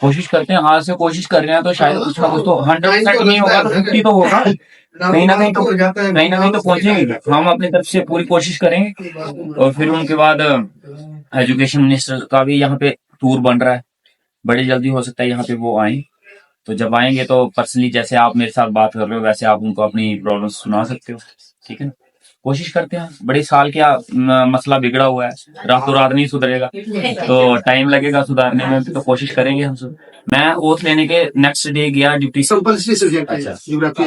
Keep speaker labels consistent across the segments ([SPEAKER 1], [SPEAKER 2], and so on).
[SPEAKER 1] कोशिश करते हैं, आज से कोशिश कर रहे हैं तो शायद कुछ ना कुछ तो 100% नहीं होगा तो 50 तो होगा, कहीं ना कहीं तो पहुंचेंगे। हम अपनी तरफ से पूरी कोशिश करेंगे। और फिर उनके बाद एजुकेशन मिनिस्टर का भी यहाँ पे टूर बन रहा है, बड़ी जल्दी हो सकता है यहाँ पे वो आए। तो जब आएंगे तो पर्सनली जैसे आप मेरे साथ बात कर रहे हो वैसे आप उनको अपनी प्रॉब्लम सुना सकते हो, ठीक है ना। कोशिश करते हैं, बड़े साल क्या मसला बिगड़ा हुआ है, रातों रात नहीं सुधरेगा, तो टाइम लगेगा सुधारने में भी, तो कोशिश करेंगे हम सब। मैं ओथ लेने के नेक्स्ट डे गया ड्यूटी से।
[SPEAKER 2] कंपल्सरी सब्जेक्ट है
[SPEAKER 1] अच्छा।
[SPEAKER 2] ज्योग्राफी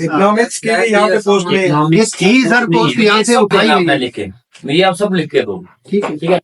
[SPEAKER 3] इकोनॉमिक्स के लिए यहाँ पे पोस्ट में
[SPEAKER 2] ये थी सर पोस्ट यहाँ से उठाई
[SPEAKER 1] आपने
[SPEAKER 2] गई है।
[SPEAKER 1] लिखे, ये आप सब लिख के दो,
[SPEAKER 2] ठीक है
[SPEAKER 1] ठीक है।